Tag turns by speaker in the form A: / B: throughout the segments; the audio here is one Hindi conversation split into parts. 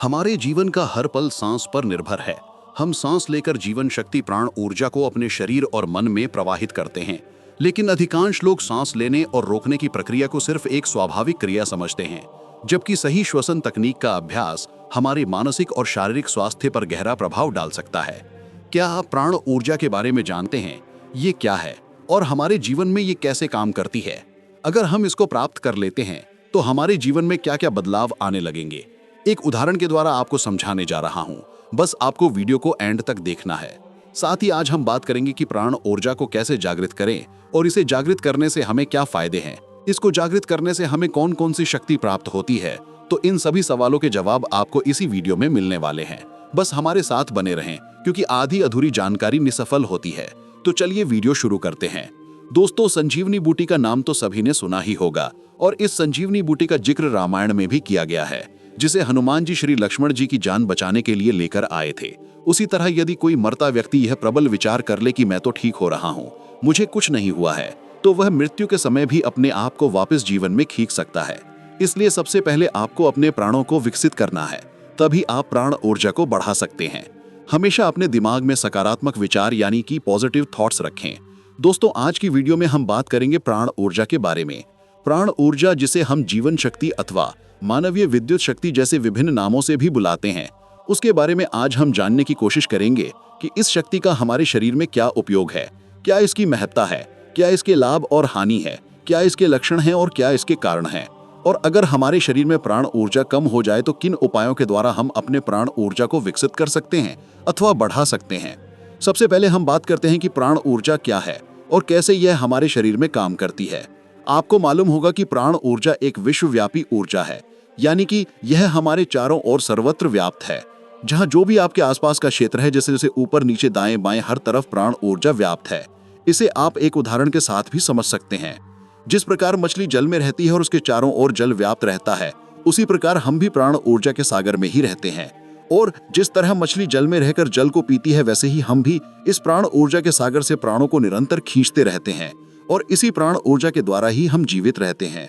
A: हमारे जीवन का हर पल सांस पर निर्भर है। हम सांस लेकर जीवन शक्ति प्राण ऊर्जा को अपने शरीर और मन में प्रवाहित करते हैं। लेकिन अधिकांश लोग सांस लेने और रोकने की प्रक्रिया को सिर्फ एक स्वाभाविक क्रिया समझते हैं, जबकि सही श्वसन तकनीक का अभ्यास हमारे मानसिक और शारीरिक स्वास्थ्य पर गहरा प्रभाव डाल सकता है। क्या आप प्राण ऊर्जा के बारे में जानते हैं? ये क्या है और हमारे जीवन में ये कैसे काम करती है? अगर हम इसको प्राप्त कर लेते हैं तो हमारे जीवन में क्या क्या बदलाव आने लगेंगे? एक उदाहरण के द्वारा आपको समझाने जा रहा हूं, बस आपको वीडियो को एंड तक देखना है। साथ ही आज हम बात करेंगे कि प्राण ऊर्जा को कैसे जागृत करें और इसे जागृत करने से हमें क्या फायदे हैं, इसको जागृत करने से हमें कौन कौन सी शक्ति प्राप्त होती है। तो इन सभी सवालों के जवाब आपको इसी वीडियो में मिलने वाले हैं। बस हमारे साथ बने रहें, क्योंकि आधी अधूरी जानकारी निसफल होती है। तो चलिए वीडियो शुरू करते हैं। दोस्तों, संजीवनी बूटी का नाम तो सभी ने सुना ही होगा और इस संजीवनी बूटी का जिक्र रामायण में भी किया गया है, जिसे हनुमान जी श्री लक्ष्मण जी की जान बचाने के लिए लेकर आए थे। उसी तरह यदि कोई मरता व्यक्ति यह प्रबल विचार कर ले कि मैं तो ठीक हो रहा हूँ, मुझे कुछ नहीं हुआ है, तो वह मृत्यु के समय भी अपने आप को वापस जीवन में खींच सकता है। इसलिए सबसे पहले आपको अपने प्राणों को विकसित करना है, तभी आप प्राण ऊर्जा को बढ़ा सकते हैं। हमेशा अपने दिमाग में सकारात्मक विचार यानी कि पॉजिटिव थॉट्स रखें। दोस्तों, आज की वीडियो में हम बात करेंगे प्राण ऊर्जा के बारे में। प्राण ऊर्जा, जिसे हम जीवन शक्ति अथवा मानवीय विद्युत शक्ति जैसे विभिन्न नामों से भी बुलाते हैं, उसके बारे में आज हम जानने की कोशिश करेंगे कि इस शक्ति का हमारे शरीर में क्या उपयोग है, क्या इसकी महत्ता है, क्या इसके लाभ और हानि है, क्या इसके लक्षण हैं और क्या इसके कारण हैं, और अगर हमारे शरीर में प्राण ऊर्जा कम हो जाए तो किन उपायों के द्वारा हम अपने प्राण ऊर्जा को विकसित कर सकते हैं अथवा बढ़ा सकते हैं। सबसे पहले हम बात करते हैं कि प्राण ऊर्जा क्या है और कैसे यह हमारे शरीर में काम करती है। आपको मालूम होगा कि प्राण ऊर्जा एक विश्वव्यापी ऊर्जा है, यानी कि यह हमारे चारों ओर सर्वत्र व्याप्त है। जहां जो भी आपके आसपास का क्षेत्र है, जैसे जैसे ऊपर नीचे दाएं बाएं हर तरफ प्राण ऊर्जा व्याप्त है। इसे आप एक उदाहरण के साथ भी समझ सकते हैं। जिस प्रकार मछली जल में रहती है और उसके चारों ओर जल व्याप्त रहता है, उसी प्रकार हम भी प्राण ऊर्जा के सागर में ही रहते हैं। और जिस तरह मछली जल में रहकर जल को पीती है, वैसे ही हम भी इस प्राण ऊर्जा के सागर से प्राणों को निरंतर खींचते रहते हैं और इसी प्राण ऊर्जा के द्वारा ही हम जीवित रहते हैं।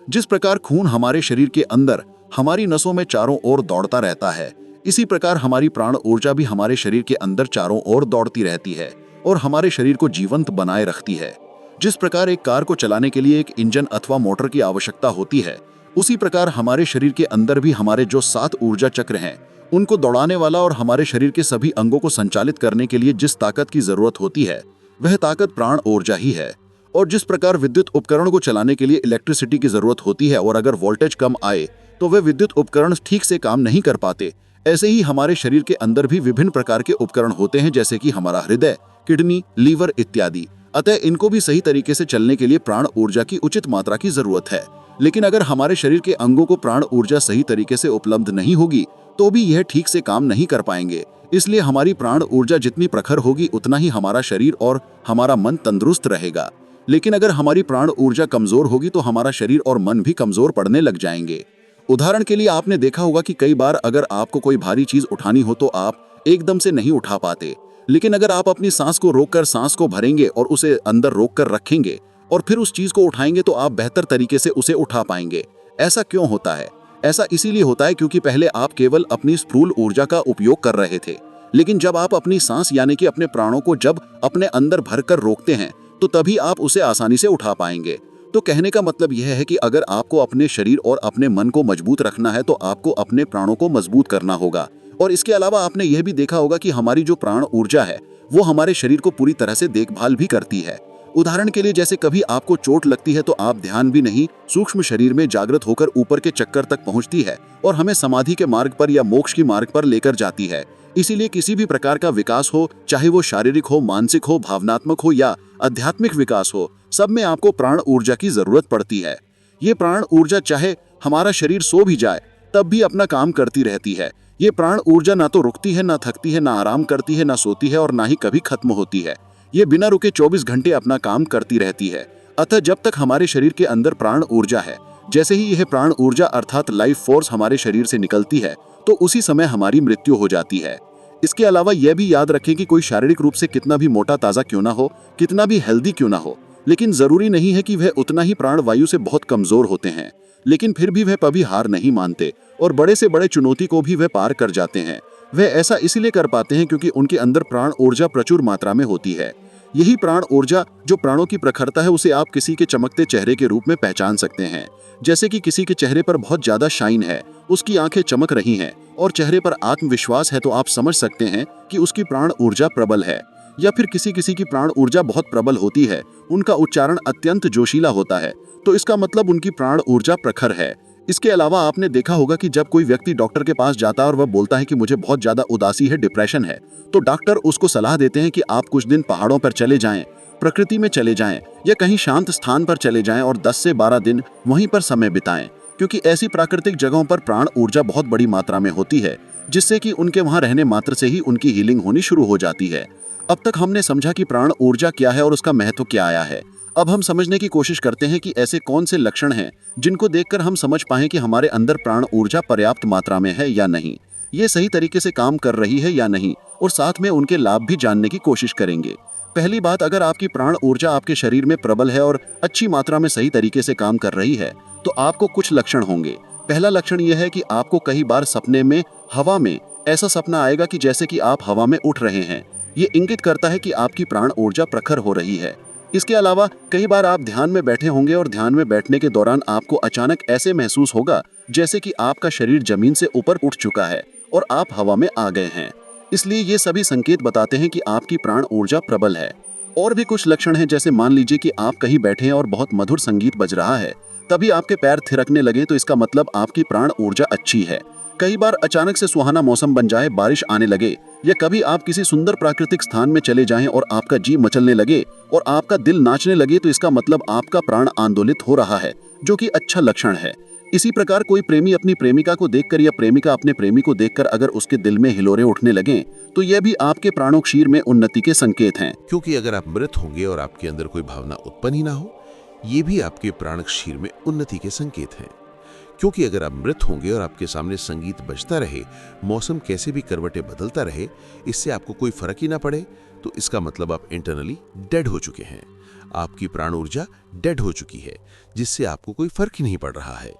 A: जिस प्रकार खून हमारे शरीर के अंदर हमारी नसों में चारों ओर दौड़ता रहता है, इसी प्रकार हमारी प्राण ऊर्जा भी हमारे शरीर के अंदर चारों ओर दौड़ती रहती है और हमारे शरीर को जीवंत बनाए रखती है। जिस प्रकार एक कार को चलाने के लिए एक इंजन अथवा मोटर की आवश्यकता होती है, उसी प्रकार हमारे शरीर के अंदर भी हमारे जो 7 ऊर्जा चक्र हैं, उनको दौड़ाने वाला और हमारे शरीर के सभी अंगों को संचालित करने के लिए जिस ताकत की जरूरत होती है, वह ताकत प्राण ऊर्जा ही है। और जिस प्रकार विद्युत उपकरण को चलाने के लिए इलेक्ट्रिसिटी की जरूरत होती है और अगर वोल्टेज कम आए तो वे विद्युत उपकरण ठीक से काम नहीं कर पाते, ऐसे ही हमारे शरीर के अंदर भी विभिन्न प्रकार के उपकरण होते हैं, जैसे कि हमारा हृदय, किडनी, लीवर इत्यादि। अतः इनको भी सही तरीके से चलने के लिए प्राण ऊर्जा की उचित मात्रा की जरूरत है। लेकिन अगर हमारे शरीर के अंगों को प्राण ऊर्जा सही तरीके से उपलब्ध नहीं होगी तो भी यह ठीक से काम नहीं कर पाएंगे। इसलिए हमारी प्राण ऊर्जा जितनी प्रखर होगी, उतना ही हमारा शरीर और हमारा मन तंदुरुस्त रहेगा। लेकिन अगर हमारी प्राण ऊर्जा कमजोर होगी तो हमारा शरीर और मन भी कमजोर पड़ने लग जाएंगे। उदाहरण के लिए आपने देखा होगा कि कई बार अगर आपको कोई भारी चीज उठानी हो तो आप एकदम से नहीं उठा पाते, लेकिन अगर आप अपनी सांस को रोककर सांस को भरेंगे और उसे अंदर रोककर रखेंगे और फिर उस चीज को उठाएंगे तो आप बेहतर तरीके से उसे उठा पाएंगे। ऐसा क्यों होता है? ऐसा इसीलिए होता है क्योंकि पहले आप केवल अपनी स्थूल ऊर्जा का उपयोग कर रहे थे, लेकिन जब आप अपनी सांस यानी कि अपने प्राणों को जब अपने अंदर भरकर रोकते हैं तो तभी आप उसे आसानी से उठा पाएंगे। तो कहने का मतलब यह है कि अगर आपको अपने शरीर और अपने मन को मजबूत रखना है तो आपको अपने प्राणों को मजबूत करना होगा। और इसके अलावा आपने यह भी देखा होगा कि हमारी जो प्राण ऊर्जा है वो हमारे शरीर को पूरी तरह से देखभाल भी करती है। उदाहरण के लिए जैसे कभी आपको चोट लगती है तो आप ध्यान भी नहीं, सूक्ष्म शरीर में जागृत होकर ऊपर के चक्कर तक पहुंचती है और हमें समाधि के मार्ग पर या मोक्ष की मार्ग पर लेकर जाती है। इसीलिए किसी भी प्रकार का विकास हो, चाहे वो शारीरिक हो, मानसिक हो, भावनात्मक हो या आध्यात्मिक विकास हो, सब में आपको प्राण ऊर्जा की जरूरत पड़ती है। ये प्राण ऊर्जा चाहे हमारा शरीर सो भी जाए तब भी अपना काम करती रहती है। ये प्राण ऊर्जा ना तो रुकती है, ना थकती है, ना आराम करती है, ना सोती है और ना ही कभी खत्म होती है। ये बिना रुके 24 घंटे अपना काम करती रहती है। अतः जब तक हमारे शरीर के अंदर प्राण ऊर्जा है, जैसे ही यह प्राण ऊर्जा अर्थात लाइफ फोर्स हमारे शरीर से निकलती है तो उसी समय हमारी मृत्यु हो जाती है। इसके अलावा यह भी याद रखें कि कोई शारीरिक रूप से कितना भी मोटा ताजा क्यों ना हो, कितना भी हेल्दी क्यों ना हो, लेकिन जरूरी नहीं है कि वह उतना ही प्राण वायु से बहुत कमजोर होते हैं। लेकिन फिर भी वह कभी हार नहीं मानते और बड़े से बड़े चुनौती को भी वह पार कर जाते हैं। वह ऐसा इसलिए कर पाते हैं क्योंकि उनके अंदर प्राण ऊर्जा प्रचुर मात्रा में होती है। यही प्राण ऊर्जा जो प्राणों की प्रखरता है, उसे आप किसी के चमकते चेहरे के रूप में पहचान सकते हैं। जैसे कि किसी के चेहरे पर बहुत ज्यादा शाइन है, उसकी आंखें चमक रही हैं और चेहरे पर आत्मविश्वास है, तो आप समझ सकते हैं कि उसकी प्राण ऊर्जा प्रबल है। या फिर किसी किसी की प्राण ऊर्जा बहुत प्रबल होती है, उनका उच्चारण अत्यंत जोशीला होता है, तो इसका मतलब उनकी प्राण ऊर्जा प्रखर है। इसके अलावा आपने देखा होगा कि जब कोई व्यक्ति डॉक्टर के पास जाता है और वह बोलता है कि मुझे बहुत ज्यादा उदासी है, डिप्रेशन है, तो डॉक्टर उसको सलाह देते हैं कि आप कुछ दिन पहाड़ों पर चले जाएं, प्रकृति में चले जाएं या कहीं शांत स्थान पर चले जाएं और 10 से 12 दिन वहीं पर समय बिताएं, क्योंकि ऐसी प्राकृतिक जगहों पर प्राण ऊर्जा बहुत बड़ी मात्रा में होती है, जिससे कि उनके वहां रहने मात्र से ही उनकी हीलिंग होनी शुरू हो जाती है। अब तक हमने समझा कि प्राण ऊर्जा क्या है और उसका महत्व क्या आया है। अब हम समझने की कोशिश करते हैं कि ऐसे कौन से लक्षण हैं जिनको देखकर हम समझ पाएं कि हमारे अंदर प्राण ऊर्जा पर्याप्त मात्रा में है या नहीं, ये सही तरीके से काम कर रही है या नहीं, और साथ में उनके लाभ भी जानने की कोशिश करेंगे। पहली बात, अगर आपकी प्राण ऊर्जा आपके शरीर में प्रबल है और अच्छी मात्रा में सही तरीके से काम कर रही है, तो आपको कुछ लक्षण होंगे। पहला लक्षण यह है कि आपको कई बार सपने में हवा में ऐसा सपना आएगा कि जैसे कि आप हवा में उठ रहे हैं। ये इंगित करता है कि आपकी प्राण ऊर्जा प्रखर हो रही है। इसके अलावा कई बार आप ध्यान में बैठे होंगे और ध्यान में बैठने के दौरान आपको अचानक ऐसे महसूस होगा जैसे कि आपका शरीर जमीन से ऊपर उठ चुका है और आप हवा में आ गए हैं। इसलिए ये सभी संकेत बताते हैं कि आपकी प्राण ऊर्जा प्रबल है। और भी कुछ लक्षण हैं, जैसे मान लीजिए कि आप कहीं बैठे हैं और बहुत मधुर संगीत बज रहा है, तभी आपके पैर थिरकने लगे, तो इसका मतलब आपकी प्राण ऊर्जा अच्छी है। कई बार अचानक से सुहाना मौसम बन जाए, बारिश आने लगे, या कभी आप किसी सुंदर प्राकृतिक स्थान में चले जाएं और आपका जी मचलने लगे और आपका दिल नाचने लगे, तो इसका मतलब आपका प्राण आंदोलित हो रहा है, जो कि अच्छा लक्षण है। इसी प्रकार कोई प्रेमी अपनी प्रेमिका को देखकर या प्रेमिका अपने प्रेमी को देखकर अगर उसके दिल में हिलोरे उठने लगें, तो यह भी आपके प्राणोक्षीर में उन्नति के संकेत हैं।
B: क्योंकि अगर आप मृत होंगे और आपके अंदर कोई भावना उत्पन्न ही ना हो, ये भी आपके प्राणक्षीर में उन्नति के संकेत हैं। क्योंकि अगर आप मृत होंगे और आपके सामने संगीत बजता रहे, मौसम कैसे भी करवटें बदलता रहे, इससे आपको कोई फर्क ही ना पड़े, तो इसका मतलब आप इंटरनली डेड हो चुके हैं। आपकी प्राण ऊर्जा डेड हो चुकी है, जिससे आपको कोई फर्क ही नहीं पड़ रहा है।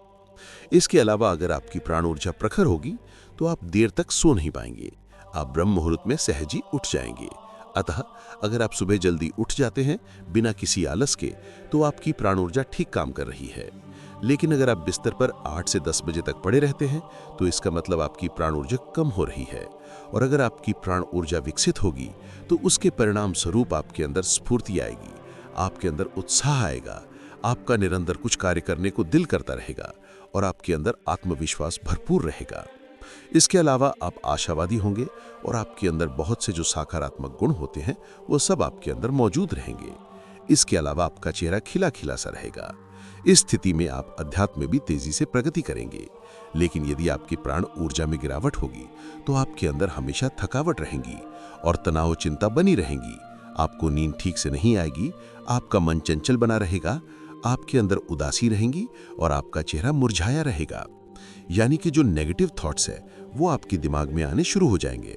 B: इसके अलावा अगर आपकी प्राण ऊर्जा प्रखर होगी, तो आप देर तक सो नहीं पाएंगे, आप ब्रह्म मुहूर्त में सहज ही उठ जाएंगे। अतः अगर आप सुबह जल्दी उठ जाते हैं बिना किसी आलस के, तो आपकी प्राण ऊर्जा ठीक काम कर रही है। लेकिन अगर आप बिस्तर पर 8 से 10 बजे तक पड़े रहते हैं, तो इसका मतलब आपकी प्राण ऊर्जा कम हो रही है। और अगर आपकी प्राण ऊर्जा विकसित होगी, तो उसके परिणाम स्वरूप आपके अंदर स्फूर्ति आएगी, आपके अंदर उत्साह आएगा, आपका निरंतर कुछ कार्य करने को दिल करता रहेगा और आपके अंदर आत्मविश्वास भरपूर रहेगा। इसके अलावा आप आशावादी होंगे और आपके अंदर बहुत से जो सकारात्मक गुण होते हैं, वो सब आपके अंदर मौजूद रहेंगे। इसके अलावा आपका चेहरा खिला खिला सा रहेगा। इस स्थिति में आप अध्यात्म में भी तेजी से प्रगति करेंगे। लेकिन यदि आपकी प्राण ऊर्जा में गिरावट होगी, तो आपके अंदर हमेशा थकावट रहेगी और तनाव चिंता बनी रहेंगी। आपको नींद ठीक से नहीं आएगी, आपका मन चंचल बना रहेगा, आपके अंदर उदासी रहेंगी और आपका चेहरा मुरझाया रहेगा। यानी कि जो नेगेटिव थॉट्स है, वो आपके दिमाग में आने शुरू हो जाएंगे।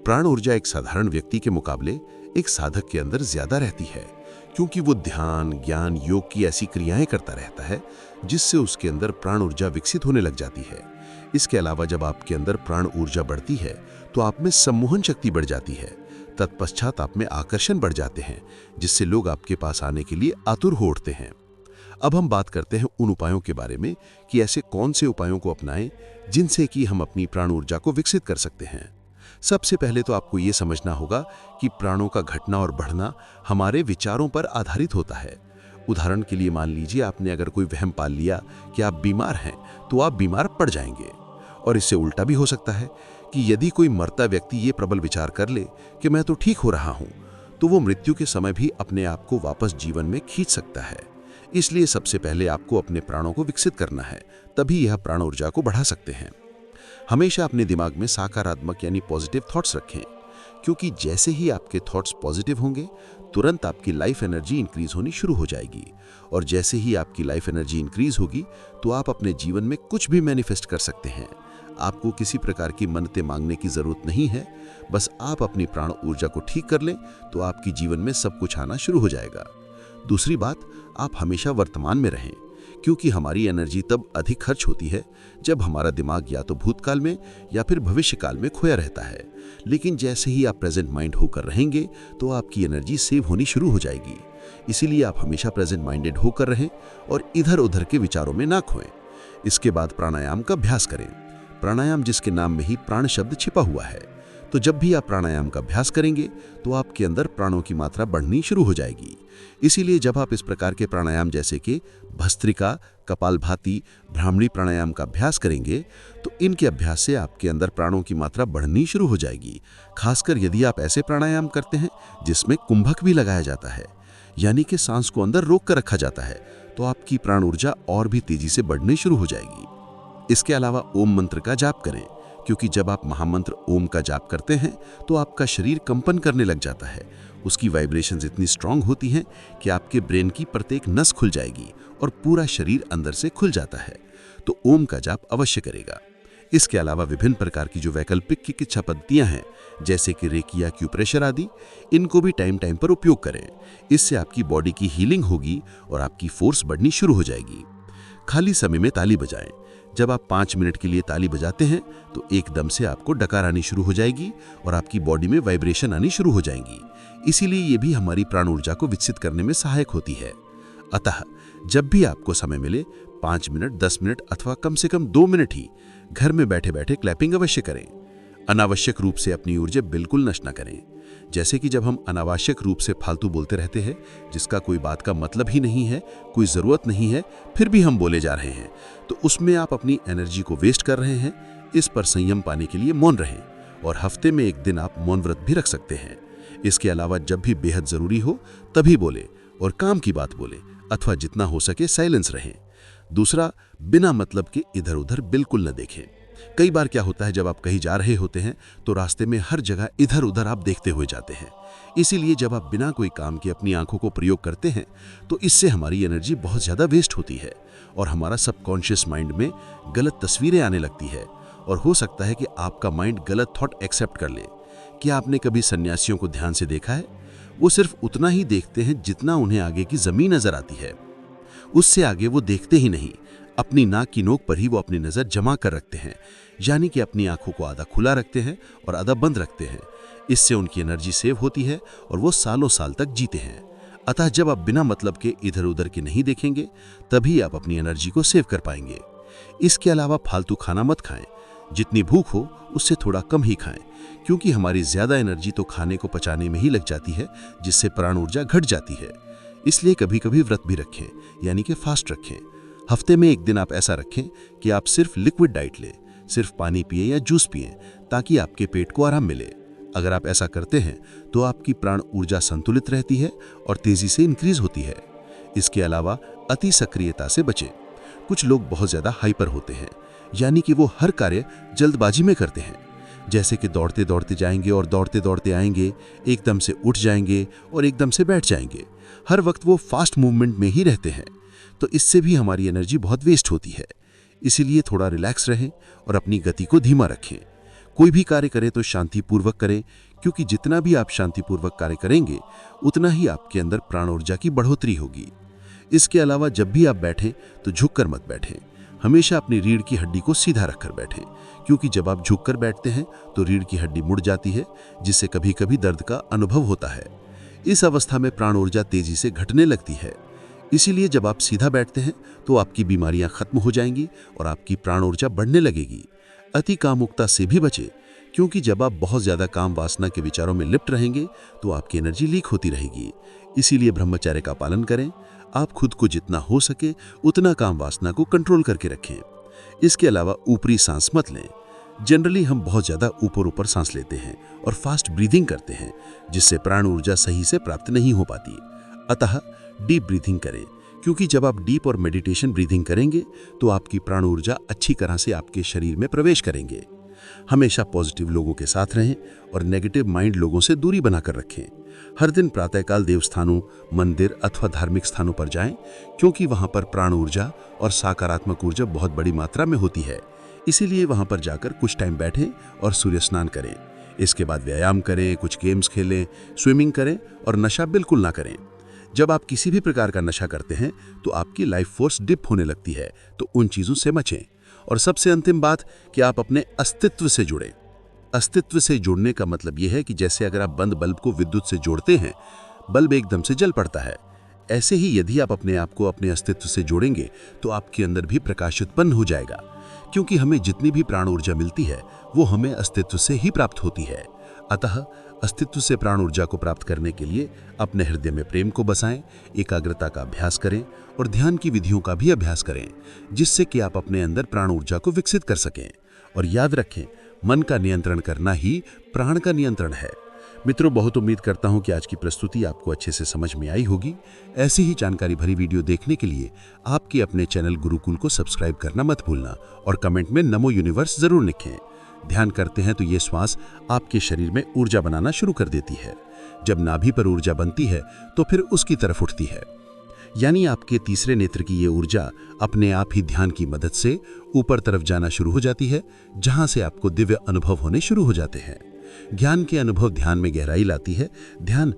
B: प्राण ऊर्जा एक साधारण व्यक्ति के मुकाबले एक साधक के अंदर ज्यादा रहती है, क्योंकि वो ध्यान, ज्ञान, योग की ऐसी क्रियाएं करता रहता है जिससे उसके अंदर प्राण ऊर्जा विकसित होने लग जाती है। इसके अलावा जब आपके अंदर प्राण ऊर्जा बढ़ती है, तो आप में सम्मोहन शक्ति बढ़ जाती है। तत्पश्चात आप में आकर्षण बढ़ जाते हैं, जिससे लोग आपके पास आने के लिए आतुर हो उठते हैं। अब हम बात करते हैं उन उपायों के बारे में कि ऐसे कौन से उपायों को अपनाएं जिनसे कि हम अपनी प्राण ऊर्जा को विकसित कर सकते हैं। सबसे पहले तो आपको ये समझना होगा कि प्राणों का घटना और बढ़ना हमारे विचारों पर आधारित होता है। उदाहरण के लिए मान लीजिए आपने अगर कोई वहम पाल लिया कि आप बीमार हैं, तो आप बीमार पड़ जाएंगे। और इससे उल्टा भी हो सकता है कि यदि कोई मरता व्यक्ति ये प्रबल विचार कर ले कि मैं तो ठीक हो रहा हूं, तो वो मृत्यु के समय भी अपने आप को वापस जीवन में खींच सकता है। इसलिए सबसे पहले आपको अपने प्राणों को विकसित करना है, तभी यह प्राण ऊर्जा को बढ़ा सकते हैं। हमेशा अपने दिमाग में सकारात्मक यानी पॉजिटिव थॉट्स रखें, क्योंकि जैसे ही आपके थॉट्स पॉजिटिव होंगे, तुरंत आपकी लाइफ एनर्जी इंक्रीज होनी शुरू हो जाएगी। और जैसे ही आपकी लाइफ एनर्जी इंक्रीज होगी, तो आप अपने जीवन में कुछ भी मैनिफेस्ट कर सकते हैं। आपको किसी प्रकार की मन्नतें मांगने की जरूरत नहीं है। बस आप अपनी प्राण ऊर्जा को ठीक कर लें, तो आपकी जीवन में सब कुछ आना शुरू हो जाएगा। दूसरी बात, आप हमेशा वर्तमान में रहें, क्योंकि हमारी एनर्जी तब अधिक खर्च होती है जब हमारा दिमाग या तो भूतकाल में या फिर भविष्यकाल में खोया रहता है। लेकिन जैसे ही आप प्रेजेंट माइंड होकर रहेंगे तो आपकी एनर्जी सेव होनी शुरू हो जाएगी। इसीलिए आप हमेशा प्रेजेंट माइंडेड होकर रहें और इधर उधर के विचारों में ना खोएं। इसके बाद प्राणायाम का अभ्यास करें। प्राणायाम जिसके नाम में ही प्राण शब्द छिपा हुआ है, तो जब भी आप प्राणायाम का अभ्यास करेंगे तो आपके अंदर प्राणों की मात्रा बढ़नी शुरू हो जाएगी। इसीलिए जब आप इस प्रकार के प्राणायाम जैसे कि भस्त्रिका, कपालभाति, ब्राह्मणी प्राणायाम का अभ्यास करेंगे तो इनके अभ्यास से आपके अंदर प्राणों की मात्रा बढ़नी शुरू हो जाएगी। खासकर यदि आप ऐसे प्राणायाम करते हैं जिसमें कुंभक भी लगाया जाता है, यानी कि सांस को अंदर रोक कर रखा जाता है, तो आपकी प्राण ऊर्जा और भी तेजी से बढ़नी शुरू हो जाएगी। इसके अलावा ओम मंत्र का जाप करें, क्योंकि जब आप महामंत्र ओम का जाप करते हैं तो आपका शरीर कंपन करने लग जाता है। उसकी वाइब्रेशंस इतनी स्ट्रांग होती हैं कि आपके ब्रेन की प्रत्येक नस खुल जाएगी और पूरा शरीर अंदर से खुल जाता है। तो ओम का जाप अवश्य करेगा। इसके अलावा विभिन्न प्रकार की जो वैकल्पिक चिकित्सा पद्धतियां हैं, जैसे कि रेकी या एक्यूप्रेशर आदि, इनको भी टाइम टाइम पर उपयोग करें। इससे आपकी बॉडी की हीलिंग होगी और आपकी फोर्स बढ़नी शुरू हो जाएगी। खाली समय में ताली बजाएं। जब आप 5 मिनट के लिए ताली बजाते हैं तो एकदम से आपको डकार आनी शुरू हो जाएगी और आपकी बॉडी में वाइब्रेशन आनी शुरू हो जाएंगी। इसीलिए ये भी हमारी प्राण ऊर्जा को विकसित करने में सहायक होती है। अतः जब भी आपको समय मिले 5 मिनट, 10 मिनट अथवा कम से कम 2 मिनट ही घर में बैठे बैठे क्लैपिंग अवश्य करें। अनावश्यक रूप से अपनी ऊर्जा बिल्कुल नष्ट न करें। जैसे कि जब हम अनावश्यक रूप से फालतू बोलते रहते हैं, जिसका कोई बात का मतलब ही नहीं है, कोई ज़रूरत नहीं है, फिर भी हम बोले जा रहे हैं, तो उसमें आप अपनी एनर्जी को वेस्ट कर रहे हैं। इस पर संयम पाने के लिए मौन रहें और हफ्ते में 1 दिन आप मौन व्रत भी रख सकते हैं। इसके अलावा जब भी बेहद ज़रूरी हो तभी बोले और काम की बात बोले, अथवा जितना हो सके साइलेंस रहें। दूसरा, बिना मतलब के इधर उधर बिल्कुल न देखें। कई बार क्या होता है, जब आप कहीं जा रहे होते हैं तो रास्ते में हर जगह इधर उधर आप देखते हुए जाते हैं। इसीलिए जब आप बिना कोई काम के अपनी आंखों को प्रयोग करते हैं तो इससे हमारी एनर्जी बहुत ज़्यादा वेस्ट होती है और हमारा सबकॉन्शियस माइंड में गलत तस्वीरें आने लगती है और हो सकता है कि आपका माइंड गलत थॉट एक्सेप्ट कर ले। क्या आपने कभी सन्यासियों को ध्यान से देखा है? वो सिर्फ उतना ही देखते हैं जितना उन्हें आगे की ज़मीन नज़र आती है, उससे आगे वो देखते ही नहीं। अपनी नाक की नोक पर ही वो अपनी नज़र जमा कर रखते हैं, यानी कि अपनी आंखों को आधा खुला रखते हैं और आधा बंद रखते हैं। इससे उनकी एनर्जी सेव होती है और वो सालों साल तक जीते हैं। अतः जब आप बिना मतलब के इधर उधर के नहीं देखेंगे तभी आप अपनी एनर्जी को सेव कर पाएंगे। इसके अलावा फालतू खाना मत खाएं। जितनी भूख हो उससे थोड़ा कम ही खाएं, क्योंकि हमारी ज़्यादा एनर्जी तो खाने को पचाने में ही लग जाती है, जिससे प्राण ऊर्जा घट जाती है। इसलिए कभी कभी व्रत भी रखें, यानी कि फास्ट रखें। हफ्ते में 1 दिन आप ऐसा रखें कि आप सिर्फ लिक्विड डाइट लें, सिर्फ पानी पिए या जूस पिए, ताकि आपके पेट को आराम मिले। अगर आप ऐसा करते हैं तो आपकी प्राण ऊर्जा संतुलित रहती है और तेजी से इंक्रीज होती है। इसके अलावा अति सक्रियता से बचें। कुछ लोग बहुत ज़्यादा हाइपर होते हैं, यानी कि वो हर कार्य जल्दबाजी में करते हैं। जैसे कि दौड़ते दौड़ते जाएंगे और दौड़ते दौड़ते आएंगे, एकदम से उठ जाएंगे और एकदम से बैठ जाएंगे। हर वक्त वो फास्ट मूवमेंट में ही रहते हैं, तो इससे भी हमारी एनर्जी बहुत वेस्ट होती है। इसीलिए थोड़ा रिलैक्स रहें और अपनी गति को धीमा रखें। कोई भी कार्य करें तो शांतिपूर्वक करें, क्योंकि जितना भी आप शांतिपूर्वक कार्य करेंगे उतना ही आपके अंदर प्राण ऊर्जा की बढ़ोतरी होगी। इसके अलावा जब भी आप बैठें तो झुककर मत बैठें। हमेशा अपनी रीढ़ की हड्डी को सीधा रखकर बैठें, क्योंकि जब आप झुककर बैठते हैं तो रीढ़ की हड्डी मुड़ जाती है, जिससे कभी कभी दर्द का अनुभव होता है। इस अवस्था में प्राण ऊर्जा तेजी से घटने लगती है। इसीलिए जब आप सीधा बैठते हैं तो आपकी बीमारियां खत्म हो जाएंगी और आपकी प्राण ऊर्जा बढ़ने लगेगी। अति कामुकता से भी बचें, क्योंकि जब आप बहुत ज़्यादा काम वासना के विचारों में लिप्त रहेंगे तो आपकी एनर्जी लीक होती रहेगी। इसीलिए ब्रह्मचर्य का पालन करें। आप खुद को जितना हो सके उतना काम वासना को कंट्रोल करके रखें। इसके अलावा ऊपरी सांस मत लें। जनरली हम बहुत ज़्यादा ऊपर ऊपर सांस लेते हैं और फास्ट ब्रीदिंग करते हैं, जिससे प्राण ऊर्जा सही से प्राप्त नहीं हो पाती। अतः डीप ब्रीथिंग करें, क्योंकि जब आप डीप और मेडिटेशन ब्रीथिंग करेंगे तो आपकी प्राण ऊर्जा अच्छी तरह से आपके शरीर में प्रवेश करेंगे। हमेशा पॉजिटिव लोगों के साथ रहें और नेगेटिव माइंड लोगों से दूरी बनाकर रखें। हर दिन प्रातःकाल देवस्थानों, मंदिर अथवा धार्मिक स्थानों पर जाएं, क्योंकि वहां पर प्राण ऊर्जा और सकारात्मक ऊर्जा बहुत बड़ी मात्रा में होती है। इसीलिए वहां पर जाकर कुछ टाइम बैठें और सूर्य स्नान करें। इसके बाद व्यायाम करें, कुछ गेम्स खेलें, स्विमिंग करें और नशा बिल्कुल ना करें।
C: जब आप किसी भी प्रकार का नशा करते हैं तो आपकी लाइफ फोर्स डिप होने लगती है, तो उन चीज़ों से बचें। और सबसे अंतिम बात कि आप अपने अस्तित्व से जुड़ें। अस्तित्व से जुड़ने का मतलब यह है कि जैसे अगर आप बंद बल्ब को विद्युत से जोड़ते हैं, बल्ब एकदम से जल पड़ता है। ऐसे ही यदि आप अपने आप को अपने अस्तित्व से जोड़ेंगे तो आपके अंदर भी प्रकाश उत्पन्न हो जाएगा, क्योंकि हमें जितनी भी प्राण ऊर्जा मिलती है वो हमें अस्तित्व से ही प्राप्त होती है। अतः अस्तित्व से प्राण ऊर्जा को प्राप्त करने के लिए अपने हृदय में प्रेम को बसाएं, एकाग्रता का अभ्यास करें और ध्यान की विधियों का भी अभ्यास करें, जिससे कि आप अपने अंदर प्राण ऊर्जा को विकसित कर सकें। और याद रखें, मन का नियंत्रण करना ही प्राण का नियंत्रण है। मित्रों, बहुत उम्मीद करता हूं कि आज की प्रस्तुति आपको अच्छे से समझ में आई होगी। ऐसी ही जानकारी भरी वीडियो देखने के लिए आपके अपने चैनल गुरुकुल को सब्सक्राइब करना मत भूलना और कमेंट में नमो यूनिवर्स जरूर लिखें। ध्यान करते हैं तो ये श्वास आपके शरीर में ऊर्जा बनाना शुरू कर देती है। जब नाभि पर ऊर्जा बनती है तो फिर उसकी तरफ उठती है, यानी आपके तीसरे नेत्र की ये ऊर्जा अपने आप ही ध्यान की मदद से ऊपर तरफ जाना शुरू हो जाती है, जहां से आपको दिव्य अनुभव होने शुरू हो जाते हैं। ज्ञान के अनुभव ध्यान में गहराई लाती है, ध्यान